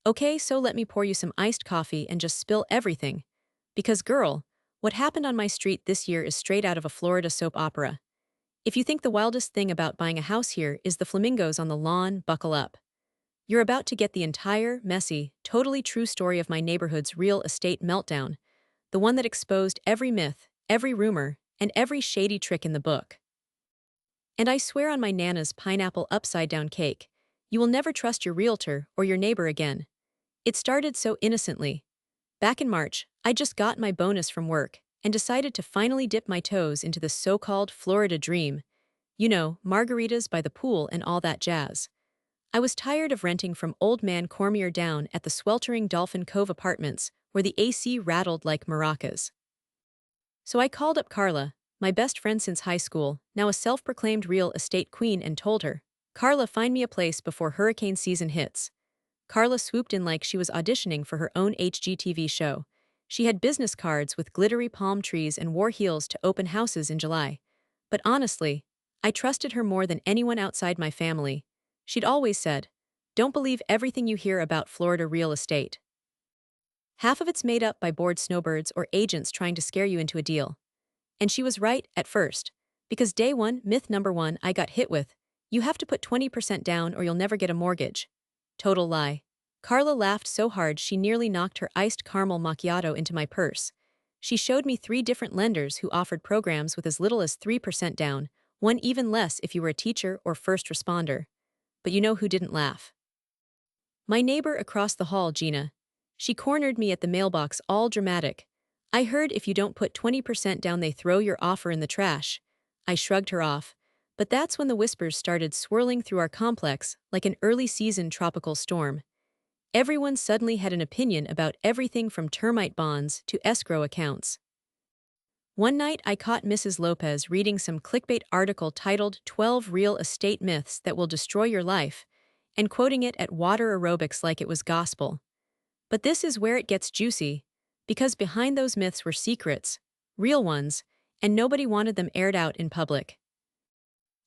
Okay, so let me pour you some iced coffee and just spill everything. Because, girl, what happened on my street this year is straight out of a Florida soap opera. If you think the wildest thing about buying a house here is the flamingos on the lawn, buckle up. You're about to get the entire, messy, totally true story of my neighborhood's real estate meltdown, the one that exposed every myth, every rumor, and every shady trick in the book. And I swear on my Nana's pineapple upside-down cake, you will never trust your realtor or your neighbor again. It started so innocently. Back in March, I just got my bonus from work and decided to finally dip my toes into the so-called Florida dream. You know, margaritas by the pool and all that jazz. I was tired of renting from Old Man Cormier down at the sweltering Dolphin Cove apartments where the AC rattled like maracas. So I called up Carla, my best friend since high school, now a self-proclaimed real estate queen, and told her, "Carla, find me a place before hurricane season hits." Carla swooped in like she was auditioning for her own HGTV show. She had business cards with glittery palm trees and wore heels to open houses in July. But honestly, I trusted her more than anyone outside my family. She'd always said, "Don't believe everything you hear about Florida real estate. Half of it's made up by bored snowbirds or agents trying to scare you into a deal." And she was right, at first. Because day one, myth number one, I got hit with, "You have to put 20% down or you'll never get a mortgage." Total lie. Carla laughed so hard she nearly knocked her iced caramel macchiato into my purse. She showed me 3 different lenders who offered programs with as little as 3% down, one even less if you were a teacher or first responder. But you know who didn't laugh? My neighbor across the hall, Gina. She cornered me at the mailbox, all dramatic. "I heard if you don't put 20% down they throw your offer in the trash." I shrugged her off. But that's when the whispers started swirling through our complex like an early-season tropical storm. Everyone suddenly had an opinion about everything from termite bonds to escrow accounts. One night I caught Mrs. Lopez reading some clickbait article titled 12 Real Estate Myths That Will Destroy Your Life, and quoting it at water aerobics like it was gospel. But this is where it gets juicy, because behind those myths were secrets, real ones, and nobody wanted them aired out in public.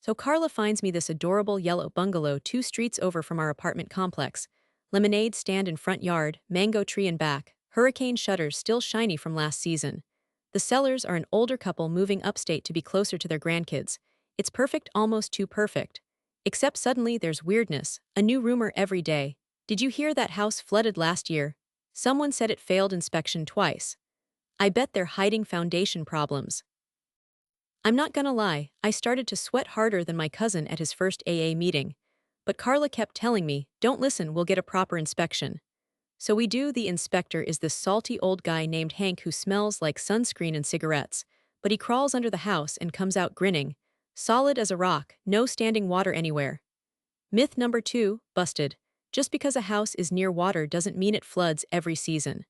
So Carla finds me this adorable yellow bungalow 2 streets over from our apartment complex. Lemonade stand in front yard, mango tree in back, hurricane shutters still shiny from last season. The sellers are an older couple moving upstate to be closer to their grandkids. It's perfect, almost too perfect. Except suddenly there's weirdness, a new rumor every day. "Did you hear that house flooded last year? Someone said it failed inspection twice." I bet they're hiding foundation problems. I'm not gonna lie, I started to sweat harder than my cousin at his first AA meeting. But Carla kept telling me, "Don't listen, we'll get a proper inspection." So we do. The inspector is this salty old guy named Hank who smells like sunscreen and cigarettes, but he crawls under the house and comes out grinning, solid as a rock, no standing water anywhere. Myth number two, busted. Just because a house is near water doesn't mean it floods every season.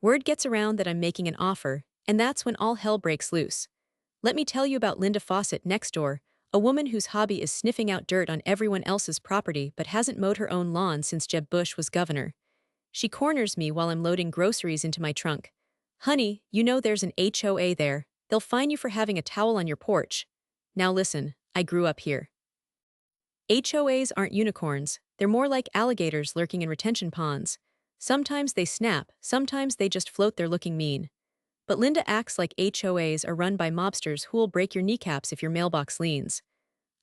Word gets around that I'm making an offer, and that's when all hell breaks loose. Let me tell you about Linda Fawcett next door, a woman whose hobby is sniffing out dirt on everyone else's property but hasn't mowed her own lawn since Jeb Bush was governor. She corners me while I'm loading groceries into my trunk. "Honey, you know there's an HOA there. They'll fine you for having a towel on your porch." Now listen, I grew up here. HOAs aren't unicorns, they're more like alligators lurking in retention ponds. Sometimes they snap, sometimes they just float there looking mean. But Linda acts like HOAs are run by mobsters who'll break your kneecaps if your mailbox leans.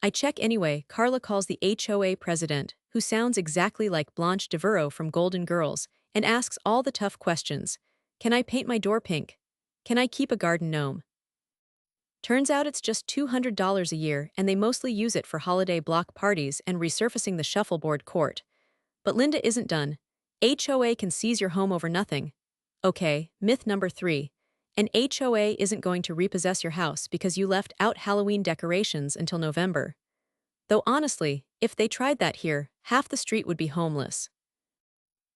I check anyway. Carla calls the HOA president, who sounds exactly like Blanche Devereaux from Golden Girls, and asks all the tough questions. "Can I paint my door pink? Can I keep a garden gnome?" Turns out it's just $200 a year, and they mostly use it for holiday block parties and resurfacing the shuffleboard court. But Linda isn't done. HOA can seize your home over nothing. Okay, myth number three. An HOA isn't going to repossess your house because you left out Halloween decorations until November. Though honestly, if they tried that here, half the street would be homeless.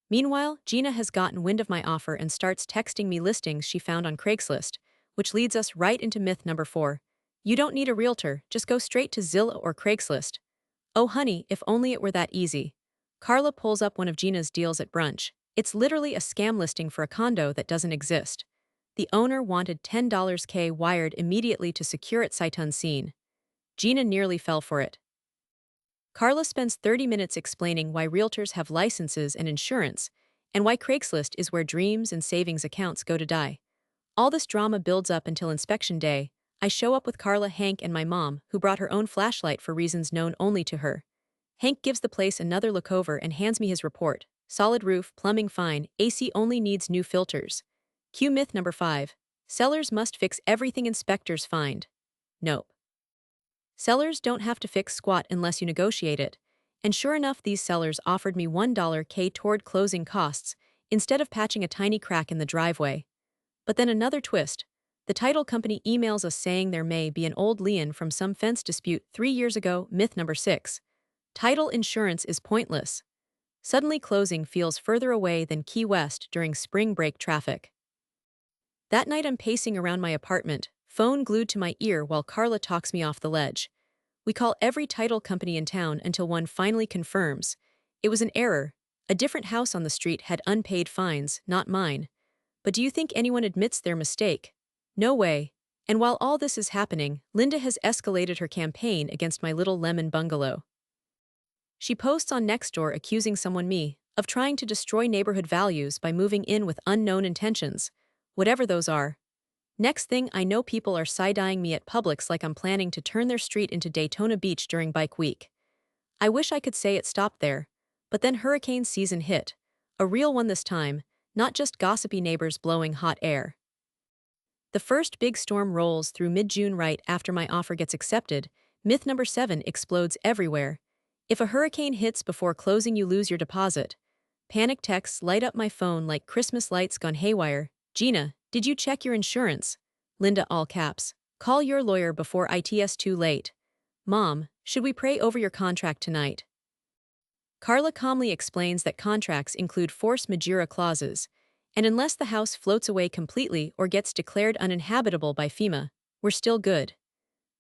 Meanwhile, Gina has gotten wind of my offer and starts texting me listings she found on Craigslist, which leads us right into myth number four. You don't need a realtor, just go straight to Zillow or Craigslist. Oh honey, if only it were that easy. Carla pulls up one of Gina's deals at brunch. It's literally a scam listing for a condo that doesn't exist. The owner wanted $10K wired immediately to secure it sight unseen. Gina nearly fell for it. Carla spends 30 minutes explaining why realtors have licenses and insurance, and why Craigslist is where dreams and savings accounts go to die. All this drama builds up until inspection day. I show up with Carla, Hank, and my mom, who brought her own flashlight for reasons known only to her. Hank gives the place another look over and hands me his report. Solid roof, plumbing fine, AC only needs new filters. Cue myth number 5. Sellers must fix everything inspectors find. Nope. Sellers don't have to fix squat unless you negotiate it. And sure enough, these sellers offered me $1K toward closing costs, instead of patching a tiny crack in the driveway. But then another twist. The title company emails us saying there may be an old lien from some fence dispute 3 years ago. Myth number 6. Title insurance is pointless. Suddenly closing feels further away than Key West during spring break traffic. That night I'm pacing around my apartment, phone glued to my ear while Carla talks me off the ledge. We call every title company in town until one finally confirms. It was an error. A different house on the street had unpaid fines, not mine. But do you think anyone admits their mistake? No way. And while all this is happening, Linda has escalated her campaign against my little lemon bungalow. She posts on Nextdoor accusing someone, me, of trying to destroy neighborhood values by moving in with unknown intentions, whatever those are. Next thing I know, people are side-eyeing me at Publix like I'm planning to turn their street into Daytona Beach during Bike Week. I wish I could say it stopped there, but then hurricane season hit. A real one this time, not just gossipy neighbors blowing hot air. The first big storm rolls through mid-June right after my offer gets accepted. Myth number 7 explodes everywhere. If a hurricane hits before closing, you lose your deposit. Panic texts light up my phone like Christmas lights gone haywire. Gina, did you check your insurance? Linda, all caps. Call your lawyer before it's too late. Mom, should we pray over your contract tonight? Carla calmly explains that contracts include force majeure clauses, and unless the house floats away completely or gets declared uninhabitable by FEMA, we're still good.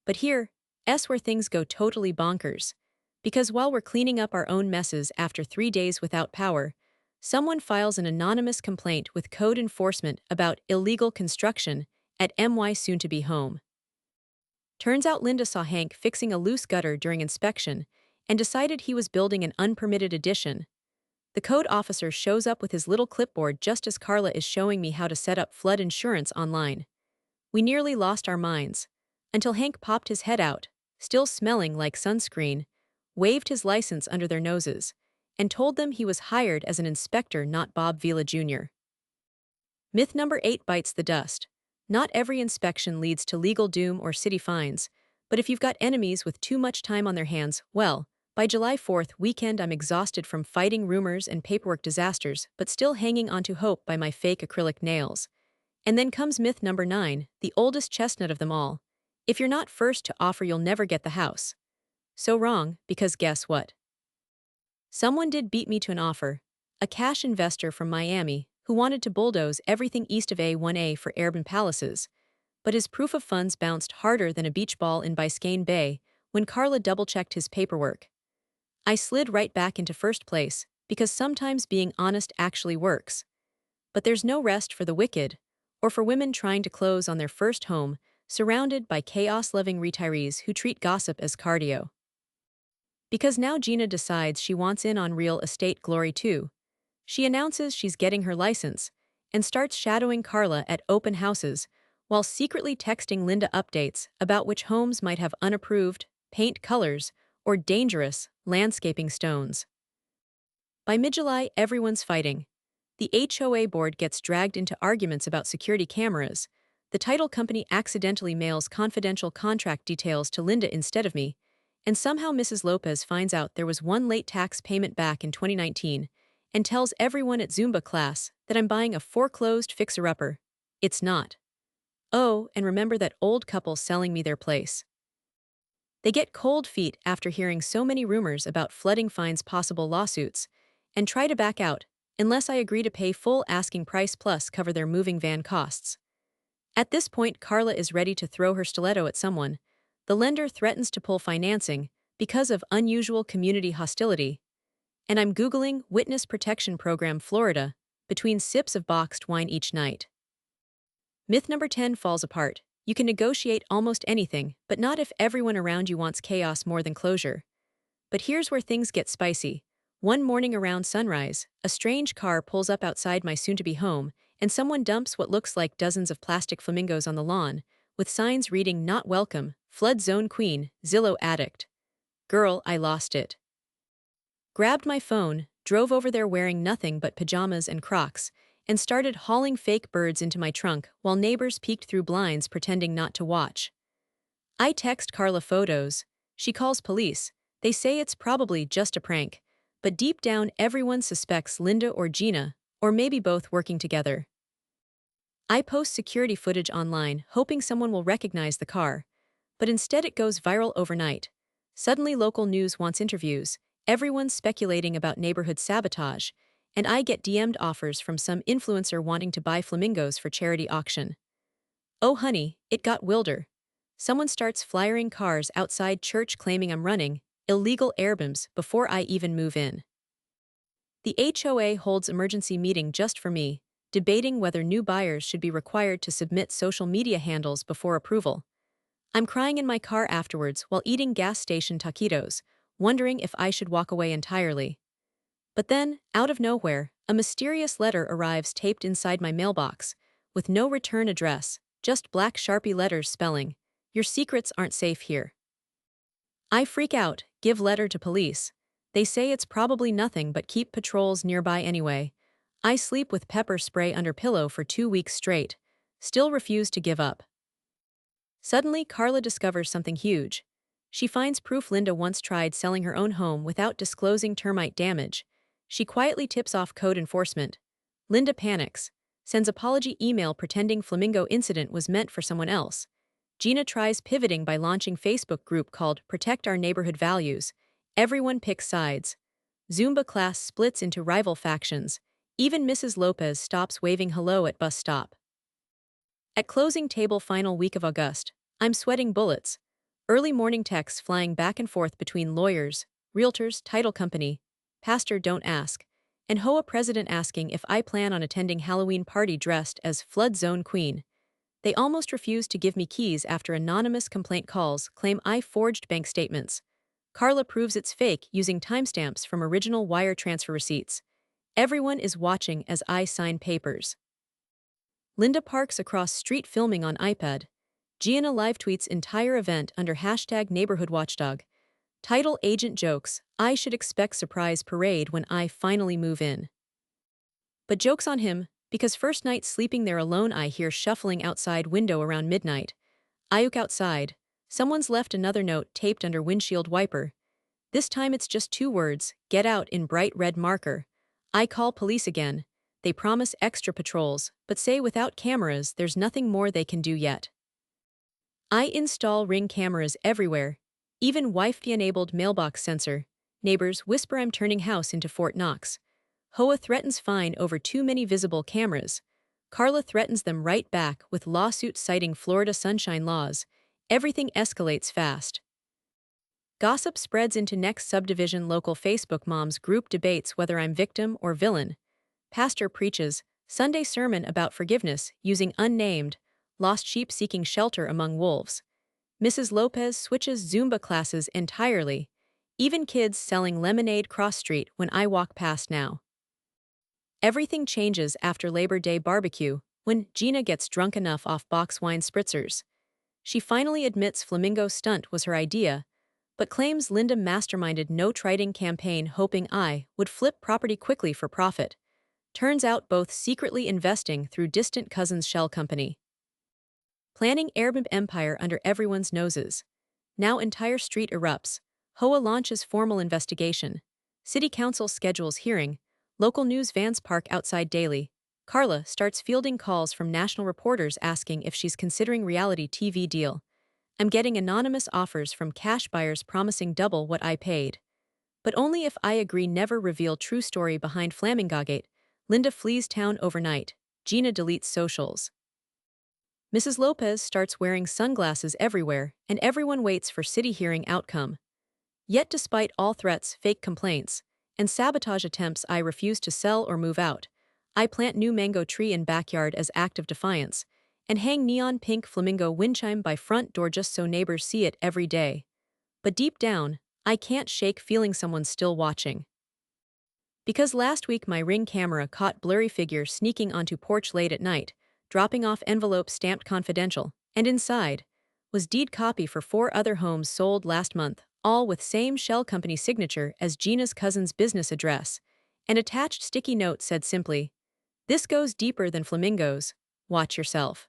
But here's where things go totally bonkers. Because while we're cleaning up our own messes after 3 days without power, someone files an anonymous complaint with code enforcement about illegal construction at my soon-to-be home. Turns out Linda saw Hank fixing a loose gutter during inspection and decided he was building an unpermitted addition. The code officer shows up with his little clipboard just as Carla is showing me how to set up flood insurance online. We nearly lost our minds, until Hank popped his head out, still smelling like sunscreen, waved his license under their noses, and told them he was hired as an inspector, not Bob Vila Jr. Myth number 8 bites the dust. Not every inspection leads to legal doom or city fines, but if you've got enemies with too much time on their hands, well, by July 4th weekend I'm exhausted from fighting rumors and paperwork disasters, but still hanging onto hope by my fake acrylic nails. And then comes myth number 9, the oldest chestnut of them all. If you're not first to offer, you'll never get the house. So wrong, because guess what? Someone did beat me to an offer. A cash investor from Miami who wanted to bulldoze everything east of A1A for Airbnb palaces. But his proof of funds bounced harder than a beach ball in Biscayne Bay when Carla double-checked his paperwork. I slid right back into first place, because sometimes being honest actually works. But there's no rest for the wicked, or for women trying to close on their first home, surrounded by chaos-loving retirees who treat gossip as cardio. Because now Gina decides she wants in on real estate glory too. She announces she's getting her license, and starts shadowing Carla at open houses, while secretly texting Linda updates about which homes might have unapproved paint colors or dangerous landscaping stones. By mid-July, everyone's fighting. The HOA board gets dragged into arguments about security cameras. The title company accidentally mails confidential contract details to Linda instead of me, and somehow Mrs. Lopez finds out there was one late tax payment back in 2019 and tells everyone at Zumba class that I'm buying a foreclosed fixer-upper. It's not. Oh, and remember that old couple selling me their place. They get cold feet after hearing so many rumors about flooding fines, possible lawsuits, and try to back out unless I agree to pay full asking price plus cover their moving van costs. At this point, Carla is ready to throw her stiletto at someone. The lender threatens to pull financing because of unusual community hostility. And I'm Googling Witness Protection Program Florida between sips of boxed wine each night. Myth number 10 falls apart. You can negotiate almost anything, but not if everyone around you wants chaos more than closure. But here's where things get spicy. One morning around sunrise, a strange car pulls up outside my soon-to-be home, and someone dumps what looks like dozens of plastic flamingos on the lawn, with signs reading "Not Welcome," "Flood Zone Queen," "Zillow Addict." Girl, I lost it. Grabbed my phone, drove over there wearing nothing but pajamas and Crocs, and started hauling fake birds into my trunk while neighbors peeked through blinds pretending not to watch. I text Carla photos. She calls police. They say it's probably just a prank. But deep down, everyone suspects Linda or Gina, or maybe both working together. I post security footage online, hoping someone will recognize the car. But instead, it goes viral overnight. Suddenly, local news wants interviews. Everyone's speculating about neighborhood sabotage. And I get DM'd offers from some influencer wanting to buy flamingos for charity auction. Oh, honey, it got wilder. Someone starts flyering cars outside church claiming I'm running illegal Airbnbs before I even move in. The HOA holds emergency meeting just for me, debating whether new buyers should be required to submit social media handles before approval. I'm crying in my car afterwards while eating gas station taquitos, wondering if I should walk away entirely. But then, out of nowhere, a mysterious letter arrives taped inside my mailbox, with no return address, just black Sharpie letters spelling, "Your secrets aren't safe here." I freak out, give letter to police. They say it's probably nothing but keep patrols nearby anyway. I sleep with pepper spray under pillow for 2 weeks straight. Still refuse to give up. Suddenly, Carla discovers something huge. She finds proof Linda once tried selling her own home without disclosing termite damage. She quietly tips off code enforcement. Linda panics, sends apology email pretending Flamingo incident was meant for someone else. Gina tries pivoting by launching Facebook group called Protect Our Neighborhood Values. Everyone picks sides. Zumba class splits into rival factions. Even Mrs. Lopez stops waving hello at bus stop. At closing table final week of August, I'm sweating bullets. Early morning texts flying back and forth between lawyers, realtors, title company, pastor don't ask, and HOA president asking if I plan on attending Halloween party dressed as flood zone queen. They almost refuse to give me keys after anonymous complaint calls claim I forged bank statements. Carla proves it's fake using timestamps from original wire transfer receipts. Everyone is watching as I sign papers. Linda parks across street filming on iPad. Gianna live tweets entire event under hashtag neighborhoodwatchdog. Title agent jokes, I should expect surprise parade when I finally move in. But joke's on him, because first night sleeping there alone I hear shuffling outside window around midnight. I look outside. Someone's left another note taped under windshield wiper. This time it's just 2 words, get out in bright red marker. I call police again. They promise extra patrols, but say without cameras there's nothing more they can do yet. I install Ring cameras everywhere, even Wi-Fi-enabled mailbox sensor. Neighbors whisper I'm turning house into Fort Knox. HOA threatens fine over too many visible cameras. Carla threatens them right back with lawsuit citing Florida sunshine laws. Everything escalates fast. Gossip spreads into next subdivision. Local Facebook moms group debates whether I'm victim or villain. Pastor preaches Sunday sermon about forgiveness using unnamed, lost sheep seeking shelter among wolves. Mrs. Lopez switches Zumba classes entirely. Even kids selling lemonade cross street when I walk past now. Everything changes after Labor Day barbecue, when Gina gets drunk enough off box wine spritzers. She finally admits Flamingo stunt was her idea, but claims Linda masterminded no trading campaign hoping I would flip property quickly for profit. Turns out both secretly investing through distant cousin's shell company. Planning Airbnb empire under everyone's noses. Now entire street erupts. HOA launches formal investigation. City Council schedules hearing. Local news vans park outside daily. Carla starts fielding calls from national reporters asking if she's considering reality TV deal. I'm getting anonymous offers from cash buyers promising double what I paid. But only if I agree never reveal true story behind Flamingogate. Linda flees town overnight. Gina deletes socials. Mrs. Lopez starts wearing sunglasses everywhere, and everyone waits for city hearing outcome. Yet despite all threats, fake complaints, and sabotage attempts, I refuse to sell or move out. I plant new mango tree in backyard as act of defiance, and hang neon pink flamingo wind chime by front door just so neighbors see it every day. But deep down, I can't shake feeling someone's still watching. Because last week my Ring camera caught blurry figure sneaking onto porch late at night, dropping off envelopes stamped confidential, and inside was deed copy for 4 other homes sold last month, all with same shell company signature as Gina's cousin's business address. An attached sticky note said simply, "This goes deeper than flamingos. Watch yourself."